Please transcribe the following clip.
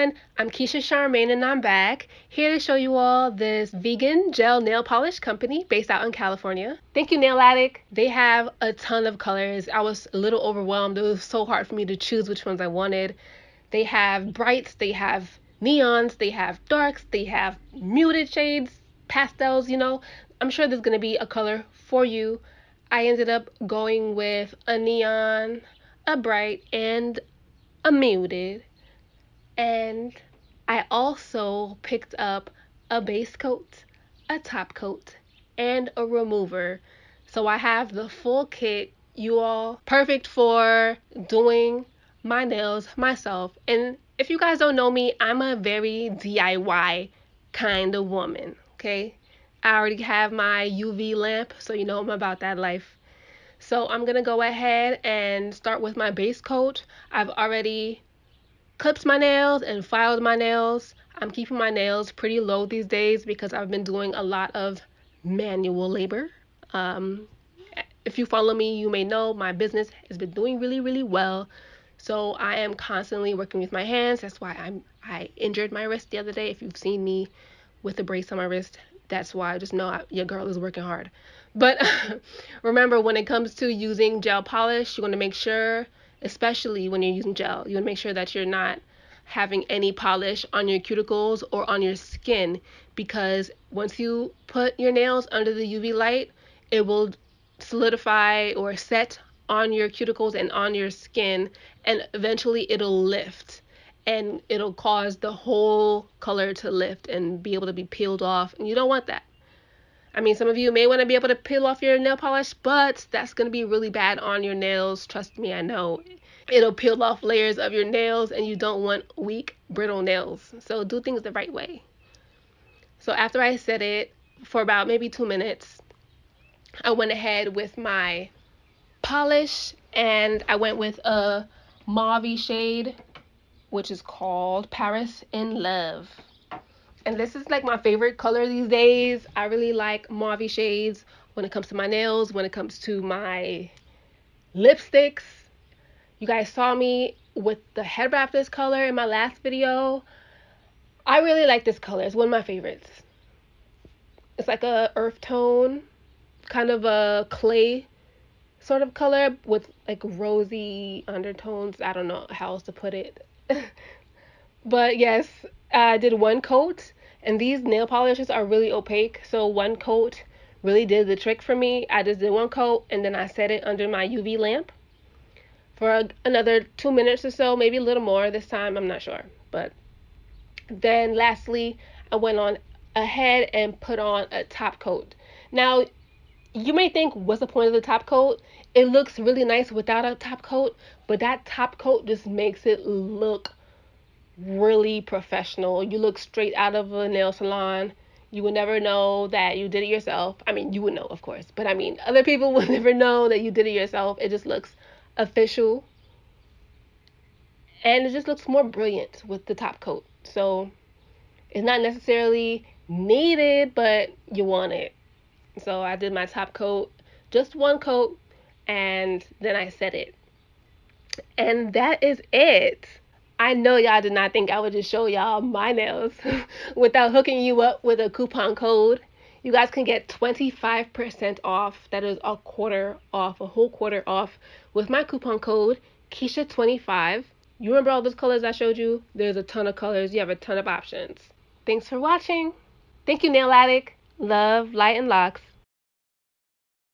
everyone, I'm Keisha Charmaine and I'm back, here to show you all this vegan gel nail polish company based out in California. Thank you, Nail Addict. They have a ton of colors. I was a little overwhelmed. It was so hard for me to choose which ones I wanted. They have brights, they have neons, they have darks, they have muted shades, pastels, I'm sure there's going to be a color for you. I ended up going with a neon, a bright, and a muted. And I also picked up a base coat, a top coat, and a remover. So I have the full kit, you all, perfect for doing my nails myself. And if you guys don't know me, I'm a very DIY kind of woman, okay? I already have my UV lamp, so you know I'm about that life. So I'm gonna go ahead and start with my base coat. I've already clipped my nails and filed my nails. I'm keeping my nails pretty low these days because I've been doing a lot of manual labor. If you follow me, you may know my business has been doing really, really well. So I am constantly working with my hands. That's why I injured my wrist the other day. If you've seen me with a brace on my wrist, that's why. I just know your girl is working hard. But remember, when it comes to using gel polish, you want to make sure, especially when you're using gel, you want to make sure that you're not having any polish on your cuticles or on your skin, because once you put your nails under the UV light, it will solidify or set on your cuticles and on your skin, and eventually it'll lift and it'll cause the whole color to lift and be able to be peeled off, and you don't want that. I mean, some of you may want to be able to peel off your nail polish, but that's going to be really bad on your nails. Trust me, I know. It'll peel off layers of your nails, and you don't want weak, brittle nails. So do things the right way. So after I set it for about maybe 2 minutes, I went ahead with my polish, and I went with a mauve shade, which is called Paris in Love. And this is like my favorite color these days. I really like mauve shades when it comes to my nails, when it comes to my lipsticks. You guys saw me with the head wrap this color in my last video. I really like this color. It's one of my favorites. It's like a earth tone, kind of a clay sort of color with like rosy undertones. I don't know how else to put it. But yes, I did one coat, and these nail polishes are really opaque, so one coat really did the trick for me. I just did one coat, and then I set it under my UV lamp for another 2 minutes or so, maybe a little more this time, I'm not sure. But then lastly, I went on ahead and put on a top coat. Now, you may think, what's the point of the top coat? It looks really nice without a top coat, but that top coat just makes it look really professional. You look straight out of a nail salon. You would never know that you did it yourself. I mean, you would know, of course, but I mean, other people would never know that you did it yourself. It just looks official, and it just looks more brilliant with the top coat. So it's not necessarily needed, but you want it. So I did my top coat, just one coat, and then I set it. And that is it. I know y'all did not think I would just show y'all my nails without hooking you up with a coupon code. You guys can get 25% off. That is a quarter off, a whole quarter off with my coupon code, Keisha25. You remember all those colors I showed you? There's a ton of colors. You have a ton of options. Thanks for watching. Thank you, Nail Addict. Love, light, and locks.